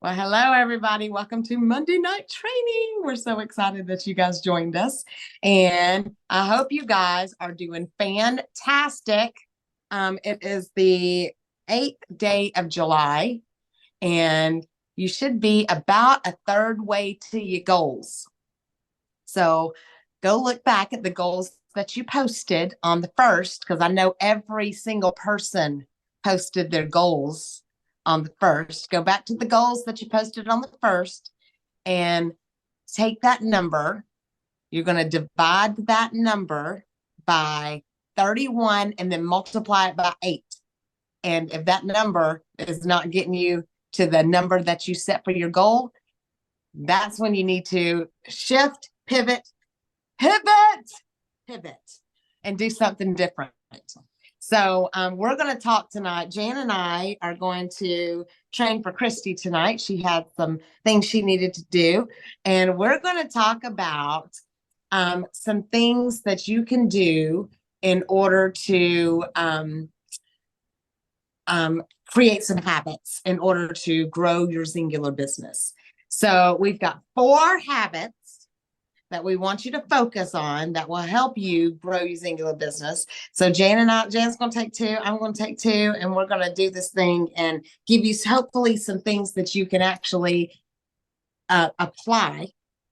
Well, hello, everybody. Welcome to Monday Night Training. We're so excited that you guys joined us. And I hope you guys are doing fantastic. It is the 8th day of July, and you should be about a third way to your goals. So go look back at the goals that you posted on the 1st, because I know every single person posted their goals on the 1st. Go back to the goals that you posted on the 1st and take that number. You're going to divide that number by 31 and then multiply it by 8. And if that number is not getting you to the number that you set for your goal, that's when you need to shift, pivot, and do something different. So we're going to talk tonight. Jan and I are going to train for Christy tonight. She had some things she needed to do. And we're going to talk about some things that you can do in order to create some habits in order to grow your singular business. So we've got 4 habits that we want you to focus on that will help you grow your singular business. So Jan's going to take 2, I'm going to take 2, and we're going to do this thing and give you hopefully some things that you can actually apply,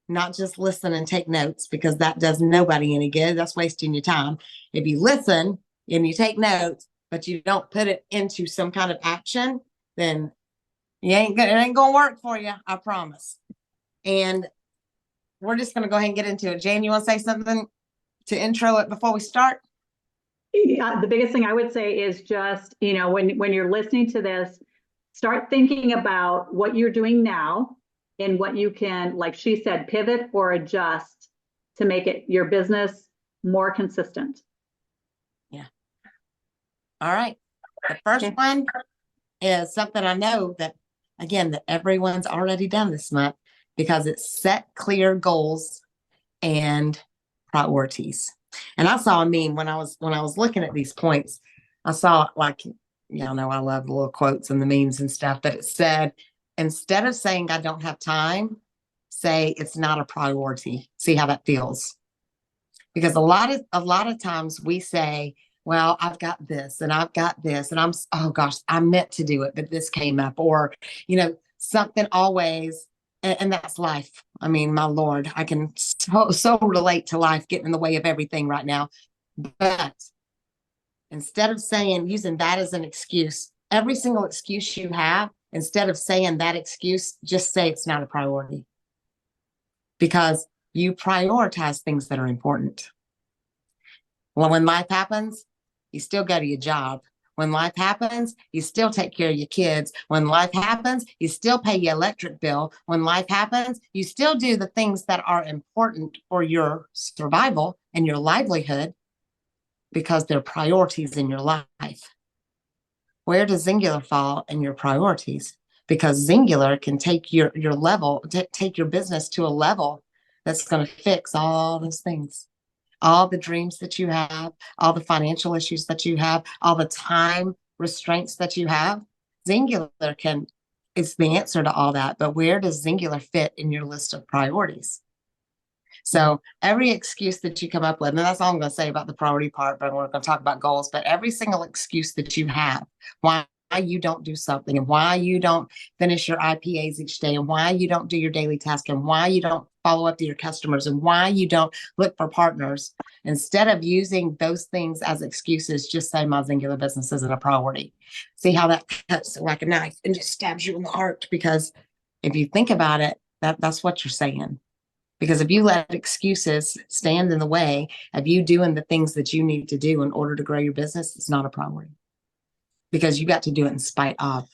not just listen and take notes, because that does nobody any good. That's wasting your time. If you listen and you take notes, but you don't put it into some kind of action, then it ain't going to work for you, I promise. And we're just going to go ahead and get into it. Jan, you want to say something to intro it before we start? Yeah, the biggest thing I would say is just, when you're listening to this, start thinking about what you're doing now and what you can, like she said, pivot or adjust to make it your business more consistent. Yeah. All right. The first one is something I know that, again, that everyone's already done this month, because it's set clear goals and priorities. And I saw a meme when I was looking at these points. I saw, like, y'all know I love the little quotes and the memes and stuff, but it said, instead of saying I don't have time, say it's not a priority. See how that feels? Because a lot of times we say, well, I've got this and I've got this, and oh gosh, I meant to do it, but this came up, or something always. And that's life. I mean, my Lord, I can so relate to life getting in the way of everything right now. But instead of using that as an excuse, every single excuse you have, instead of saying that excuse, just say it's not a priority. Because you prioritize things that are important. Well, when life happens, you still go to your job. When life happens, you still take care of your kids. When life happens, you still pay your electric bill. When life happens, you still do the things that are important for your survival and your livelihood, because they're priorities in your life. Where does singular fall in your priorities? Because singular can take your level, take your business to a level that's going to fix all those things. All the dreams that you have, all the financial issues that you have, all the time restraints that you have. Singular is the answer to all that. But where does singular fit in your list of priorities? So every excuse that you come up with, and that's all I'm going to say about the priority part, but we're going to talk about goals, but every single excuse that you have, why you don't do something, and why you don't finish your IPAs each day, and why you don't do your daily task, and why you don't follow up to your customers, and why you don't look for partners, instead of using those things as excuses, just say my singular business isn't a priority. See how that cuts like a knife and just stabs you in the heart? Because if you think about it, that's what you're saying. Because if you let excuses stand in the way of you doing the things that you need to do in order to grow your business, it's not a priority. Because you got to do it in spite of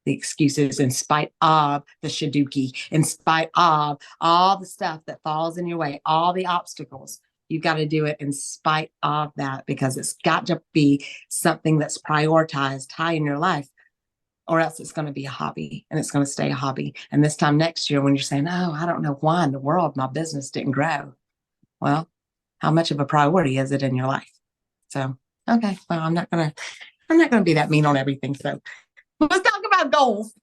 the excuses, in spite of the shaduki, in spite of all the stuff that falls in your way, all the obstacles. You got to do it in spite of that, because it's got to be something that's prioritized high in your life, or else it's going to be a hobby, and it's going to stay a hobby. And this time next year, when you're saying, oh, I don't know why in the world my business didn't grow. Well, how much of a priority is it in your life? So, okay, well, I'm not going to be that mean on everything. So let's talk about goals.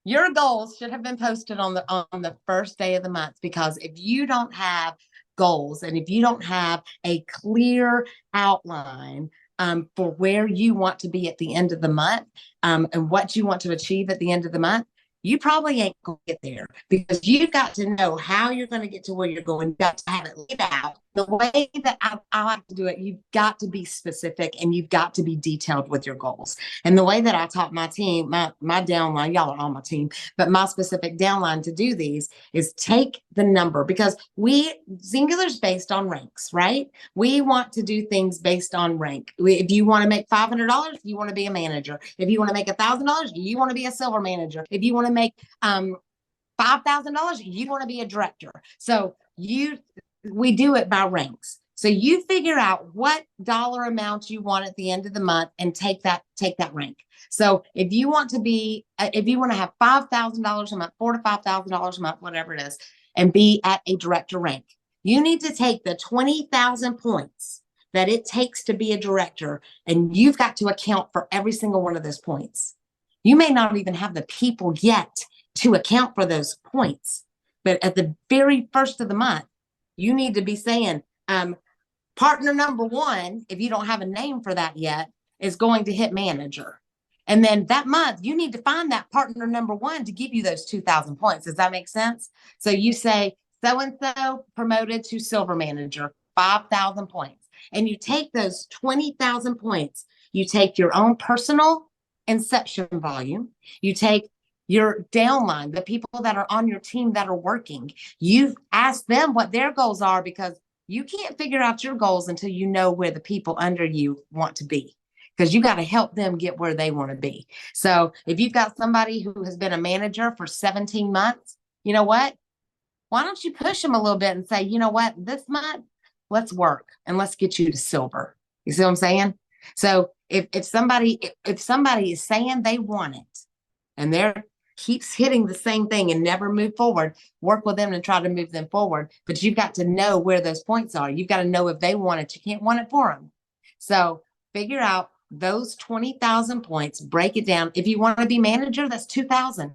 Your goals should have been posted on the first day of the month, because if you don't have goals and if you don't have a clear outline for where you want to be at the end of the month, and what you want to achieve at the end of the month, you probably ain't going to get there, because you've got to know how you're going to get to where you're going. You've got to have it laid out. The way that I like to do it, you've got to be specific and you've got to be detailed with your goals. And the way that I taught my team, my downline, y'all are on my team, but my specific downline to do these is take the number, because Singular's based on ranks, right? We want to do things based on rank. If you want to make $500, you want to be a manager. If you want to make $1,000, you want to be a silver manager. If you want to make $5,000, you want to be a director. So we do it by ranks. So you figure out what dollar amount you want at the end of the month and take that rank. So if you want to have $5,000 a month, $4,000 to $5,000 a month, whatever it is, and be at a director rank, you need to take the 20,000 points that it takes to be a director, and you've got to account for every single one of those points. You may not even have the people yet to account for those points, but at the very first of the month, you need to be saying, partner number one, if you don't have a name for that yet, is going to hit manager. And then that month, you need to find that partner number one to give you those 2,000 points. Does that make sense? So you say, so-and-so promoted to silver manager, 5,000 points. And you take those 20,000 points, you take your own personal inception volume, you take your downline, the people that are on your team that are working, you ask them what their goals are, because you can't figure out your goals until you know where the people under you want to be, because you got to help them get where they want to be. So if you've got somebody who has been a manager for 17 months, you know what? Why don't you push them a little bit and say, you know what, this month, let's work and let's get you to silver. You see what I'm saying? So if somebody is saying they want it and they're keeps hitting the same thing and never move forward, work with them and try to move them forward. But you've got to know where those points are. You've got to know if they want it. You can't want it for them. So figure out those 20,000 points, break it down. If you want to be manager, that's 2,000.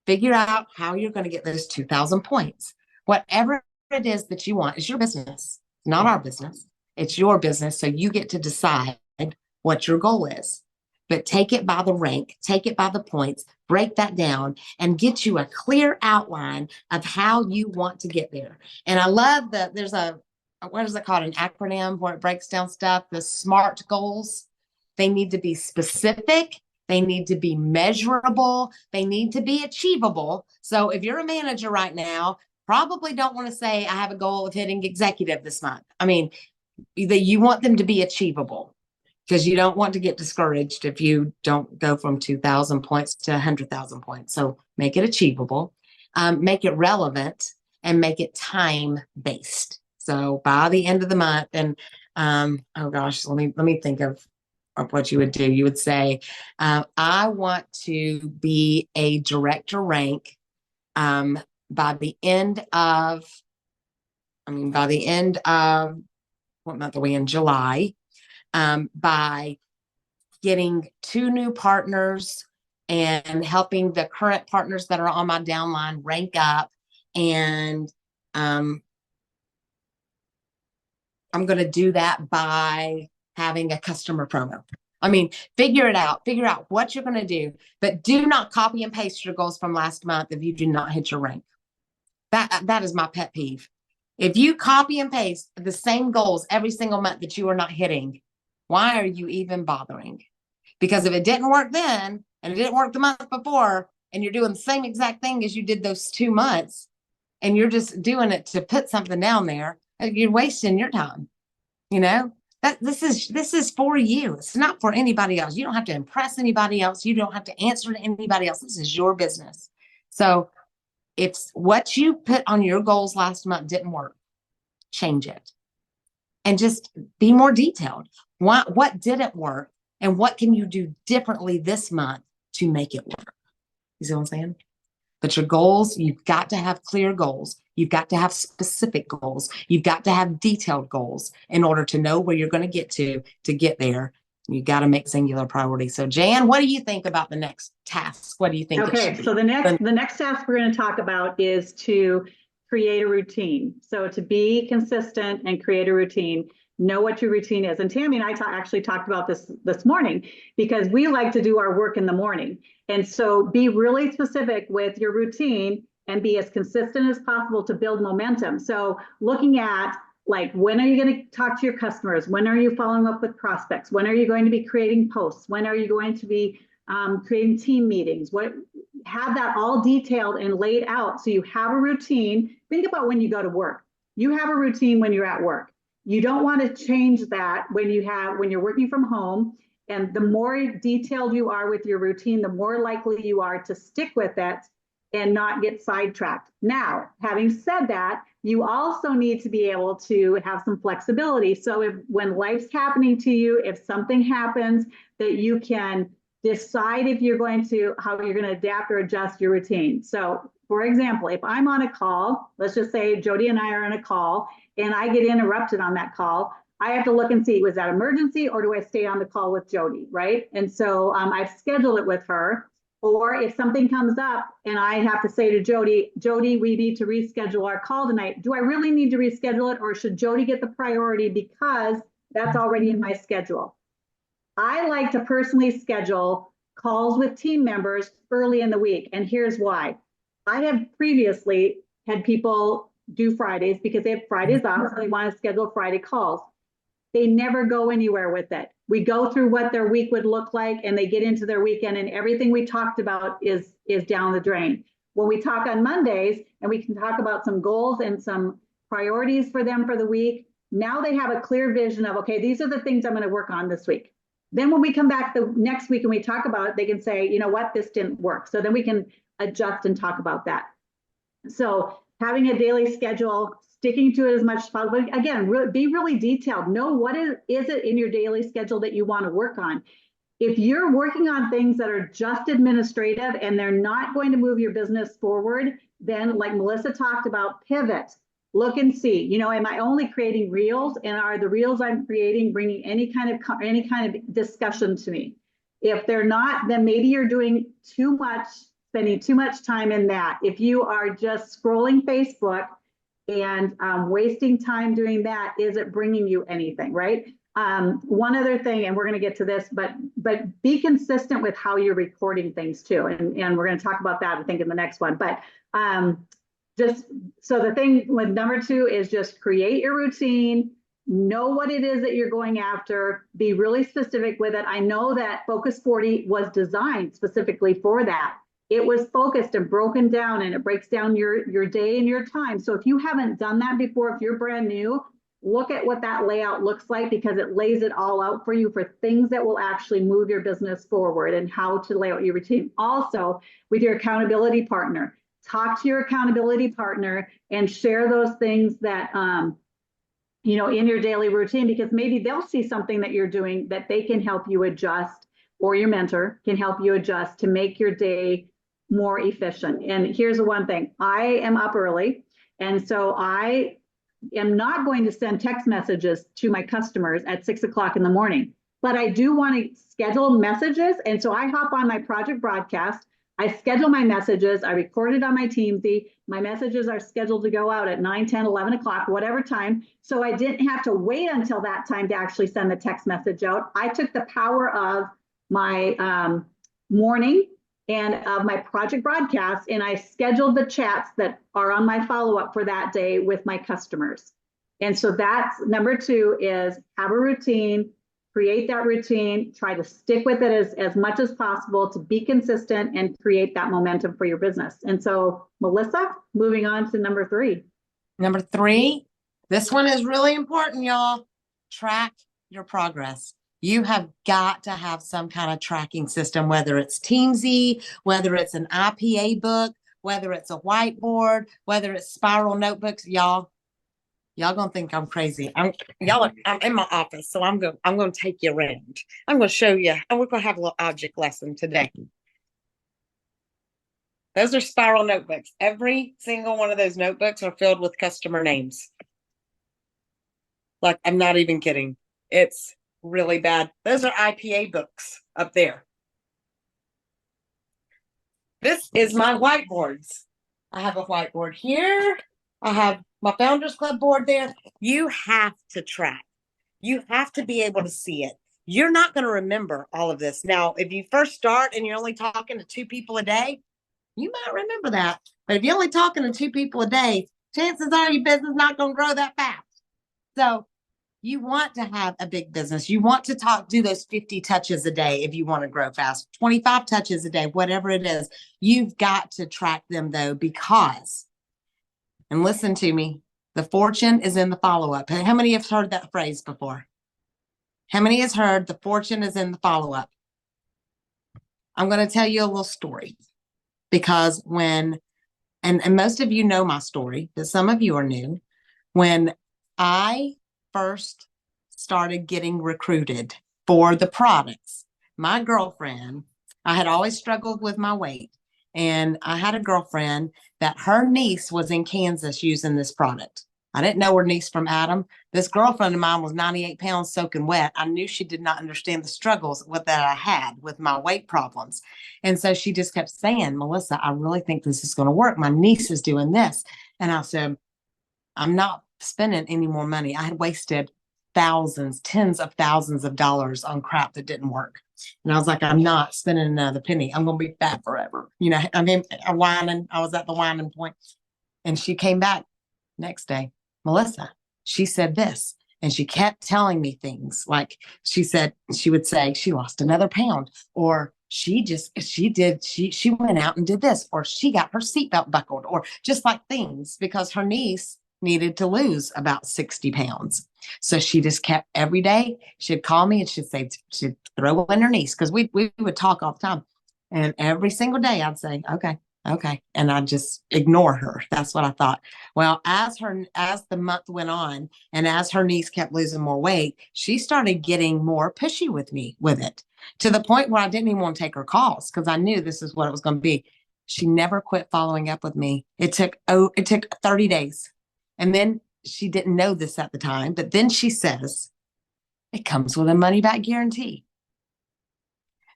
Figure out how you're going to get those 2,000 points. Whatever it is that you want, it's your business, not our business. It's your business. So you get to decide what your goal is. But take it by the rank, take it by the points, break that down, and get you a clear outline of how you want to get there. And I love that there's what is it called? An acronym where it breaks down stuff, the SMART goals. They need to be specific. They need to be measurable. They need to be achievable. So if you're a manager right now, probably don't want to say, I have a goal of hitting executive this month. I mean, you want them to be achievable, because you don't want to get discouraged if you don't go from 2,000 points to 100,000 points. So make it achievable, make it relevant, and make it time-based. So by the end of the month, and oh gosh, let me think of what you would do. You would say, I want to be a director rank by the end of what month are we in? July. By getting 2 new partners and helping the current partners that are on my downline rank up. And I'm going to do that by having a customer promo. I mean, figure it out. Figure out what you're going to do, but do not copy and paste your goals from last month if you do not hit your rank. That is my pet peeve. If you copy and paste the same goals every single month that you are not hitting, why are you even bothering? Because if it didn't work then, and it didn't work the month before, and you're doing the same exact thing as you did those 2 months, and you're just doing it to put something down there, you're wasting your time. You know, this is for you. It's not for anybody else. You don't have to impress anybody else. You don't have to answer to anybody else. This is your business. So if what you put on your goals last month didn't work, change it. And just be more detailed. What didn't work, and what can you do differently this month to make it work? You see what I'm saying? But your goals, you've got to have clear goals. You've got to have specific goals. You've got to have detailed goals in order to know where you're going to get there You got to make singular priority. So Jan, what do you think about the next task? What do you think? Okay, so the next task we're going to talk about is to create a routine. So to be consistent and create a routine, know what your routine is. And Tammy and I actually talked about this morning, because we like to do our work in the morning. And so be really specific with your routine and be as consistent as possible to build momentum. So looking at, like, when are you going to talk to your customers? When are you following up with prospects? When are you going to be creating posts? When are you going to be creating team meetings? Have that all detailed and laid out so you have a routine. Think about when you go to work. You have a routine when you're at work. You don't want to change that when you're working from home. And the more detailed you are with your routine, the more likely you are to stick with it and not get sidetracked. Now, having said that, you also need to be able to have some flexibility. So when life's happening to you, if something happens, that you can decide how you're going to adapt or adjust your routine. So for example, if I'm on a call, let's just say Jody and I are on a call and I get interrupted on that call, I have to look and see, was that emergency or do I stay on the call with Jody, right? And so I've scheduled it with her. Or if something comes up and I have to say to Jody, we need to reschedule our call tonight. Do I really need to reschedule it, or should Jody get the priority because that's already in my schedule? I like to personally schedule calls with team members early in the week. And here's why. I have previously had people do Fridays because they have Fridays off, so they want to schedule Friday calls. They never go anywhere with it. We go through what their week would look like and they get into their weekend and everything we talked about is down the drain. When we talk on Mondays and we can talk about some goals and some priorities for them for the week, now they have a clear vision of, okay, these are the things I'm going to work on this week. Then when we come back the next week and we talk about it, they can say, you know what, this didn't work. So then we can adjust and talk about that. So having a daily schedule, sticking to it as much as possible. Again, be really detailed. Know what is it in your daily schedule that you want to work on. If you're working on things that are just administrative and they're not going to move your business forward, then like Melissa talked about, pivot. Look and see, am I only creating reels, and are the reels I'm creating bringing any kind of discussion to me? If they're not, then maybe you're doing too much, spending too much time in that. If you are just scrolling Facebook and wasting time doing that, is it bringing you anything, right? One other thing, and we're going to get to this, but be consistent with how you're recording things too, and we're going to talk about that, I think, in the next one. But just so the thing with number 2 is just create your routine, know what it is that you're going after, be really specific with it. I know that Focus 40 was designed specifically for that. It was focused and broken down, and it breaks down your day and your time. So if you haven't done that before, if you're brand new, look at what that layout looks like, because it lays it all out for you for things that will actually move your business forward and how to lay out your routine. Also, with your accountability partner, talk to your accountability partner and share those things that, in your daily routine, because maybe they'll see something that you're doing that they can help you adjust, or your mentor can help you adjust to make your day more efficient. And here's the one thing, I am up early. And so I am not going to send text messages to my customers at 6 o'clock in the morning, but I do want to schedule messages. And so I hop on my project broadcast, I schedule my messages, I record it on my Teamsy. My messages are scheduled to go out at 9, 10, 11 o'clock, whatever time. So I didn't have to wait until that time to actually send the text message out. I took the power of my morning and of my project broadcast, and I scheduled the chats that are on my follow-up for that day with my customers. And so that's number 2, is have a routine, create that routine, try to stick with it as much as possible to be consistent and create that momentum for your business. And so, Melissa, moving on to number 3. Number 3, this one is really important, y'all. Track your progress. You have got to have some kind of tracking system, whether it's Teamsy, whether it's an IPA book, whether it's a whiteboard, whether it's spiral notebooks. Y'all gonna think I'm crazy. I'm in my office, so I'm gonna take you around. I'm gonna show you, and we're gonna have a little object lesson today. Those are spiral notebooks. Every single one of those notebooks are filled with customer names. Like, I'm not even kidding. It's really bad. Those are IPA books up there. This is my whiteboards. I have a whiteboard here. I have my Founders Club board there. You have to track. You have to be able to see it. You're not going to remember all of this. Now, if you first start and you're only talking to 2 people a day, you might remember that. But if you're only talking to 2 people a day, chances are your business is not going to grow that fast. So you want to have a big business. You want to do those 50 touches a day if you want to grow fast, 25 touches a day, whatever it is. You've got to track them though, because, and listen to me, the fortune is in the follow-up. How many have heard that phrase before? How many has heard the fortune is in the follow-up? I'm going to tell you a little story, because when, and most of you know my story, but some of you are new. When I first started getting recruited for the products, my girlfriend, I had always struggled with my weight, and I had a girlfriend that her niece was in Kansas using this product. I didn't know her niece from Adam. This girlfriend of mine was 98 pounds soaking wet. I knew she did not understand the struggles that I had with my weight problems. And so she just kept saying, Melissa, I really think this is going to work. My niece is doing this. And I said, I'm not spending any more money. I had wasted thousands, tens of thousands of dollars on crap that didn't work. And I was like, I'm not spending another penny. I'm going to be fat forever. You know, I mean, I was at the whining point. And she came back next day. Melissa, she said this. And she kept telling me things like she would say she lost another pound, or she went out and did this, or she got her seatbelt buckled, or just like things, because her niece needed to lose about 60 pounds. So she just kept, every day she'd call me and she'd throw in her niece, because we would talk all the time. And every single day I'd say, okay. And I'd just ignore her. That's what I thought. Well, as the month went on and as her niece kept losing more weight, she started getting more pushy with me with it, to the point where I didn't even want to take her calls, because I knew this is what it was going to be. She never quit following up with me. It took 30 days. And then she didn't know this at the time, but then she says, it comes with a money back guarantee.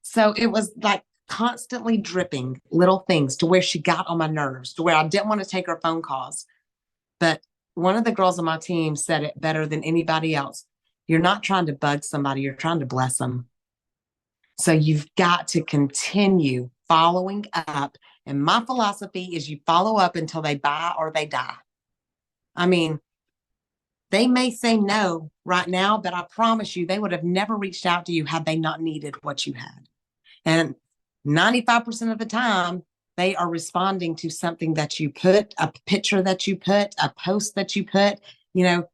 So it was like constantly dripping little things to where she got on my nerves, to where I didn't want to take her phone calls. But one of the girls on my team said it better than anybody else. You're not trying to bug somebody, you're trying to bless them. So you've got to continue following up. And my philosophy is you follow up until they buy or they die. I mean, they may say no right now, but I promise you, they would have never reached out to you had they not needed what you had. And 95% of the time, they are responding to something that you put, a picture that you put, a post that you put, you know,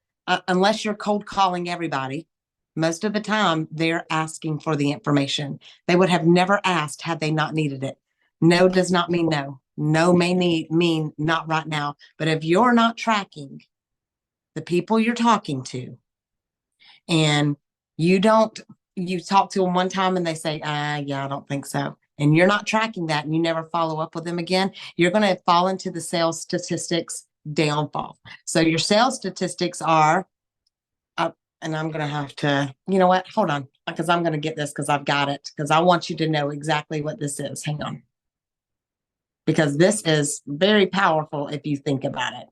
unless you're cold calling everybody. Most of the time, they're asking for the information. They would have never asked had they not needed it. No does not mean no. No may mean not right now. But if you're not tracking the people you're talking to, and you talk to them one time and they say, yeah, I don't think so. And you're not tracking that and you never follow up with them again, you're going to fall into the sales statistics downfall. So your sales statistics are up, and I'm going to have to, you know what? Hold on, because I'm going to get this, because I've got it, because I want you to know exactly what this is. Hang on. Because this is very powerful if you think about it.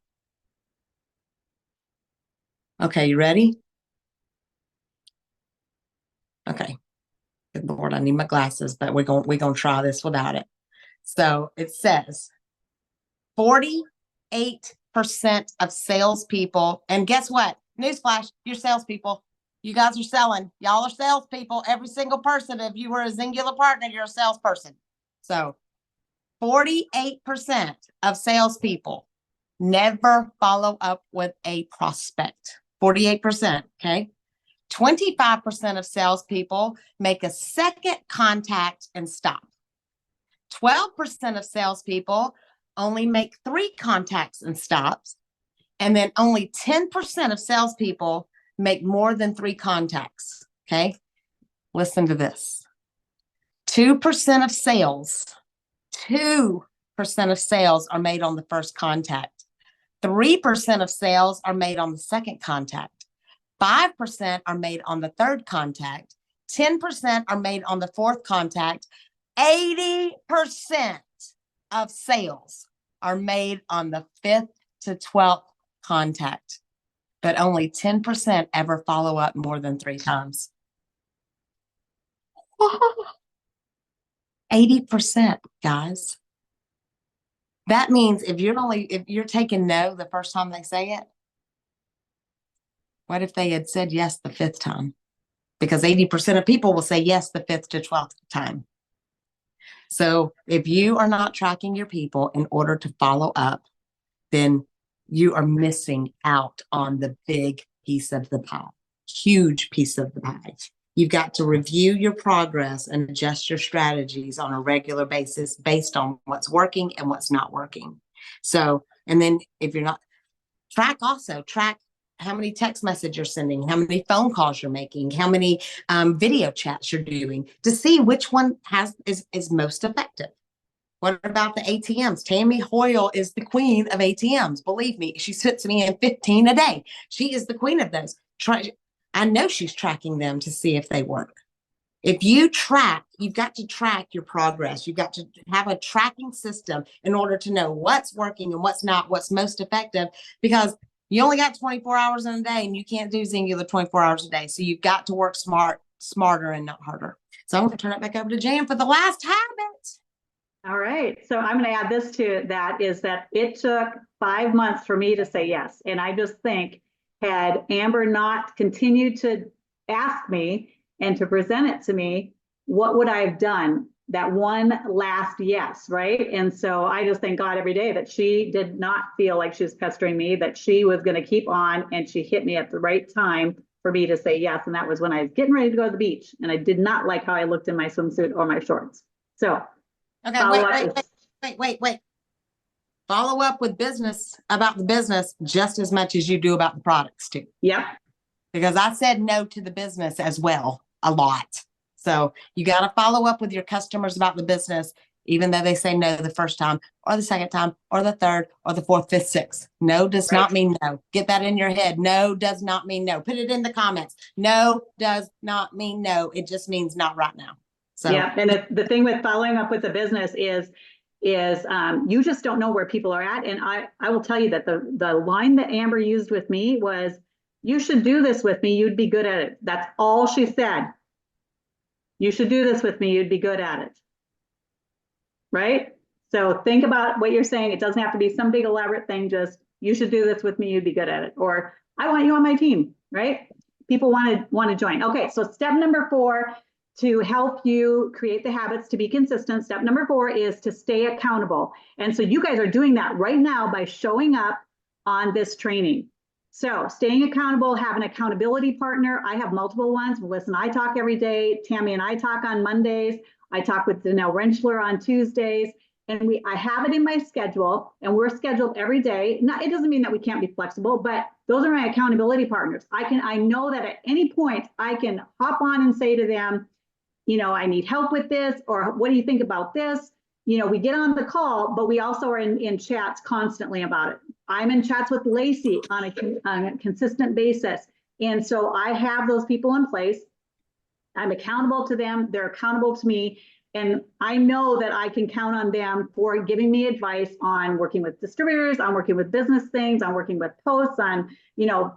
Okay, you ready? Okay. Good Lord, I need my glasses, but we're gonna try this without it. So it says 48% of salespeople, and guess what? Newsflash, you're salespeople. You guys are selling. Y'all are salespeople. Every single person. If you were a singular partner, you're a salesperson. So 48% of salespeople never follow up with a prospect. 48%. Okay. 25% of salespeople make a second contact and stop. 12% of salespeople only make 3 contacts and stops. And then only 10% of salespeople make more than 3 contacts. Okay. Listen to this. 2% of sales, 2% of sales are made on the first contact. 3% of sales are made on the second contact. 5% are made on the third contact, 10% are made on the fourth contact, 80% of sales are made on the 5th to 12th contact, but only 10% ever follow up more than 3 times. 80%, guys. That means if you're taking no the first time they say it, what if they had said yes the 5th time? Because 80% of people will say yes the 5th to 12th time. So if you are not tracking your people in order to follow up, then you are missing out on the big piece of the pie, huge piece of the pie. You've got to review your progress and adjust your strategies on a regular basis based on what's working and what's not working. So, and then if you're not, track how many text messages you're sending, how many phone calls you're making, how many video chats you're doing to see which one is most effective. What about the ATMs? Tammy Hoyle is the queen of ATMs. Believe me, she sits me in 15 a day. She is the queen of those. I know she's tracking them to see if they work. If you track, you've got to track your progress. You've got to have a tracking system in order to know what's working and what's not, what's most effective, because you only got 24 hours in a day and you can't do singular 24 hours a day. So you've got to work smarter and not harder. So I'm going to turn it back over to Jan for the last habit. All right. So I'm going to add this to that, is that it took 5 months for me to say yes. And I just think, had Amber not continued to ask me and to present it to me, what would I have done? That one last yes, right? And so I just thank God every day that she did not feel like she was pestering me, that she was going to keep on, and she hit me at the right time for me to say yes. And that was when I was getting ready to go to the beach, and I did not like how I looked in my swimsuit or my shorts. So okay, wait. Follow up with business about the business just as much as you do about the products too. Yep. Because I said no to the business as well a lot. So you got to follow up with your customers about the business, even though they say no the first time or the second time or the third or the fourth, fifth, sixth. No does not mean no. Get that in your head. No does not mean no. Put it in the comments. No does not mean no. It just means not right now. So yeah, and the thing with following up with the business is you just don't know where people are at. And I will tell you that the line that Amber used with me was, you should do this with me, you'd be good at it. That's all she said. You should do this with me, you'd be good at it. Right? So think about what you're saying. It doesn't have to be some big elaborate thing, just you should do this with me, you'd be good at it. Or I want you on my team, right? People want to join. Okay, so step number 4 to help you create the habits to be consistent. Step number 4 is to stay accountable. And so you guys are doing that right now by showing up on this training. So staying accountable, have an accountability partner. I have multiple ones. Melissa and I talk every day. Tammy and I talk on Mondays. I talk with Danelle Rentschler on Tuesdays. And I have it in my schedule, and we're scheduled every day. It doesn't mean that we can't be flexible, but those are my accountability partners. I know that at any point I can hop on and say to them, I need help with this, or what do you think about this? We get on the call, but we also are in chats constantly about it. I'm in chats with Lacey on a consistent basis. And so I have those people in place. I'm accountable to them. They're accountable to me. And I know that I can count on them for giving me advice on working with distributors, on working with business things, on working with posts, on,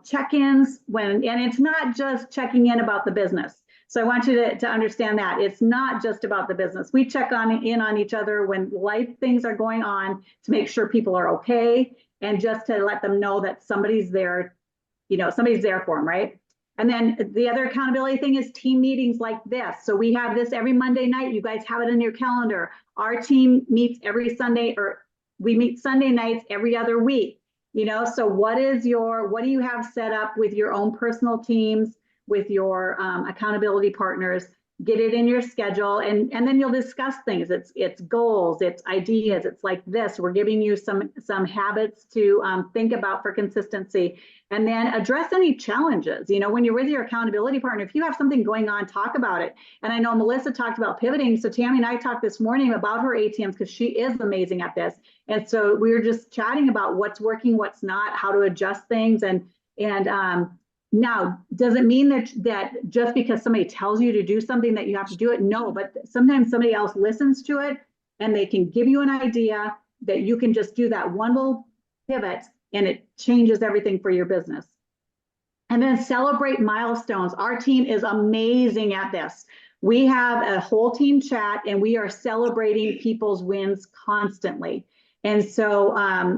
check-ins and it's not just checking in about the business. So I want you to understand that it's not just about the business. We check in on each other when life things are going on to make sure people are okay, and just to let them know that somebody's there, somebody's there for them, right? And then the other accountability thing is team meetings like this. So we have this every Monday night. You guys have it in your calendar. Our team meets every Sunday, or we meet Sunday nights every other week. So what do you have set up with your own personal teams, with your accountability partners? Get it in your schedule, and then you'll discuss things. It's goals, it's ideas. It's like this. We're giving you some habits to think about for consistency, and then address any challenges. When you're with your accountability partner, if you have something going on, talk about it. And I know Melissa talked about pivoting. So Tammy and I talked this morning about her ATMs, because she is amazing at this. And so we were just chatting about what's working, what's not, how to adjust things, and Now, does it mean that just because somebody tells you to do something that you have to do it? No, but sometimes somebody else listens to it and they can give you an idea that you can just do that one little pivot and it changes everything for your business. And then celebrate milestones. Our team is amazing at this. We have a whole team chat and we are celebrating people's wins constantly. And so,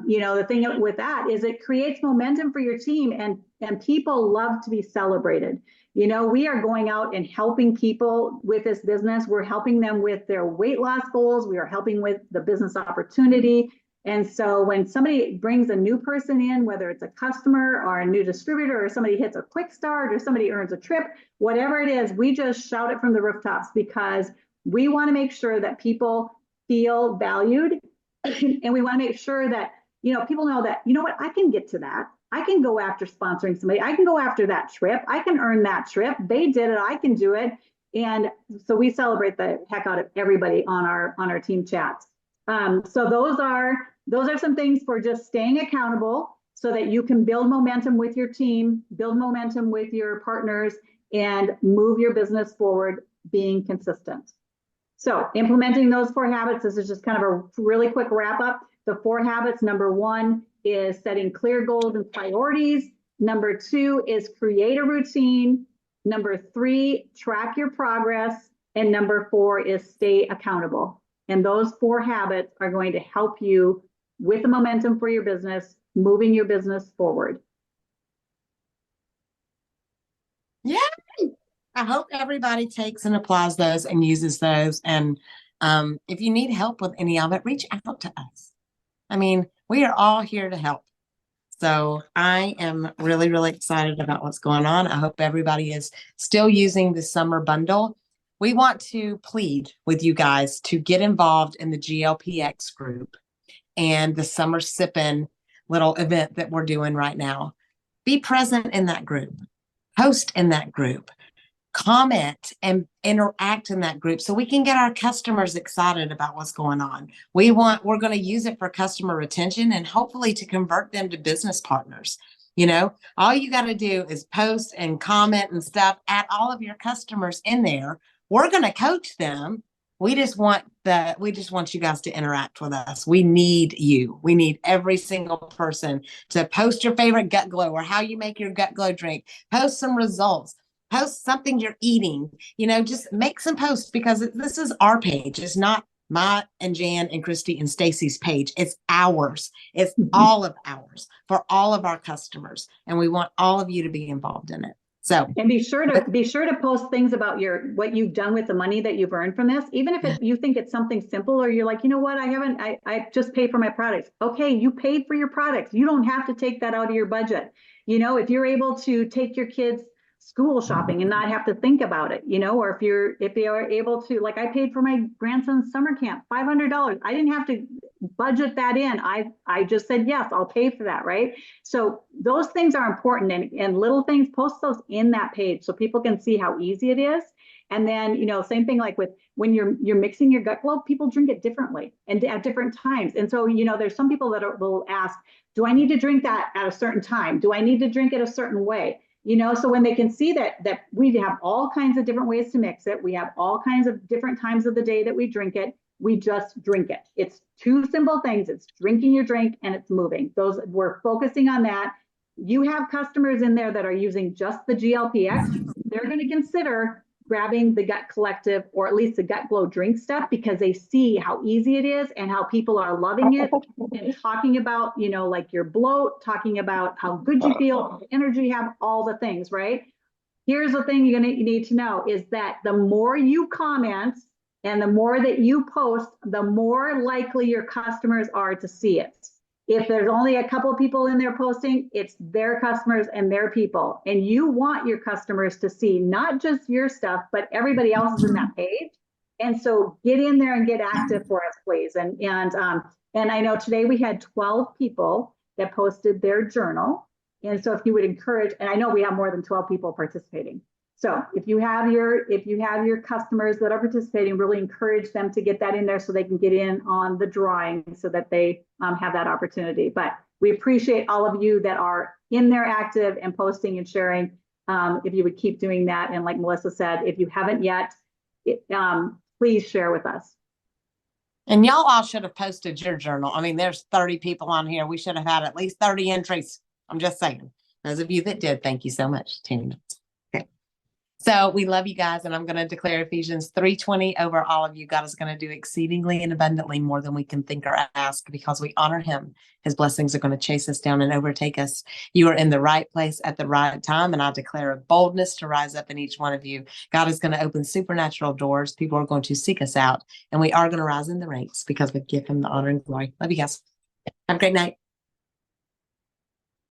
the thing with that is it creates momentum for your team, and people love to be celebrated. We are going out and helping people with this business. We're helping them with their weight loss goals. We are helping with the business opportunity. And so when somebody brings a new person in, whether it's a customer or a new distributor, or somebody hits a quick start, or somebody earns a trip, whatever it is, we just shout it from the rooftops, because we want to make sure that people feel valued. And we want to make sure that, people know that, what, I can get to that. I can go after sponsoring somebody. I can go after that trip. I can earn that trip. They did it. I can do it. And so we celebrate the heck out of everybody on our team chats. So those are some things for just staying accountable so that you can build momentum with your team, build momentum with your partners, and move your business forward, being consistent. So implementing those 4 habits, this is just kind of a really quick wrap up. The 4 habits, number 1 is setting clear goals and priorities. Number 2 is create a routine. Number 3, track your progress. And number 4 is stay accountable. And those 4 habits are going to help you with the momentum for your business, moving your business forward. Yeah. I hope everybody takes and applies those and uses those. And if you need help with any of it, reach out to us. I mean, we are all here to help. So I am really, really excited about what's going on. I hope everybody is still using the summer bundle. We want to plead with you guys to get involved in the GLPX group and the summer sipping little event that we're doing right now. Be present in that group, post in that group, comment and interact in that group so we can get our customers excited about what's going on. We're going to use it for customer retention and hopefully to convert them to business partners. All you got to do is post and comment and stuff, add all of your customers in there. We're going to coach them. We just want you guys to interact with us. We need you. We need every single person to post your favorite gut glow or how you make your gut glow drink. Post some results. Post something you're eating. Just make some posts, because this is our page. It's not my and Jan and Christy and Stacy's page. It's ours. It's all of ours for all of our customers, and we want all of you to be involved in it. So, and be sure to post things about what you've done with the money that you've earned from this, even if you think it's something simple, or you're like, you know what, I just paid for my products. Okay, you paid for your products. You don't have to take that out of your budget. If you're able to take your kids school shopping and not have to think about it, or if you're able to, like, I paid for my grandson's summer camp, $500. I didn't have to budget that in. I just said, yes, I'll pay for that. Right. So those things are important, and little things, post those in that page so people can see how easy it is. And then, same thing, like with when you're mixing your gut glow, people drink it differently and at different times. And so, there's some people that will ask, do I need to drink that at a certain time? Do I need to drink it a certain way? So when they can see that we have all kinds of different ways to mix it, we have all kinds of different times of the day that we drink it, we just drink it. It's 2 simple things. It's drinking your drink and it's moving. We're focusing on that. You have customers in there that are using just the GLPX. They're going to consider grabbing the Gut Collective, or at least the Gut Glow drink stuff, because they see how easy it is and how people are loving it and talking about, like your bloat, talking about how good you feel, energy you have, all the things, right? Here's the thing you need to know is that the more you comment and the more that you post, the more likely your customers are to see it. If there's only a couple of people in there posting, it's their customers and their people. And you want your customers to see not just your stuff, but everybody else is in that page. And so get in there and get active for us, please. And I know today we had 12 people that posted their journal. And so if you would encourage, and I know we have more than 12 people participating. So if you have your customers that are participating, really encourage them to get that in there so they can get in on the drawing so that they have that opportunity. But we appreciate all of you that are in there active and posting and sharing. if you would keep doing that. And like Melissa said, if you haven't yet, please share with us. And y'all all should have posted your journal. I mean, there's 30 people on here. We should have had at least 30 entries. I'm just saying. Those of you that did, thank you so much. 10 minutes. Okay. So we love you guys, and I'm going to declare Ephesians 3:20 over all of you. God is going to do exceedingly and abundantly more than we can think or ask because we honor him. His blessings are going to chase us down and overtake us. You are in the right place at the right time, and I declare a boldness to rise up in each one of you. God is going to open supernatural doors. People are going to seek us out, and we are going to rise in the ranks because we give him the honor and glory. Love you guys. Have a great night.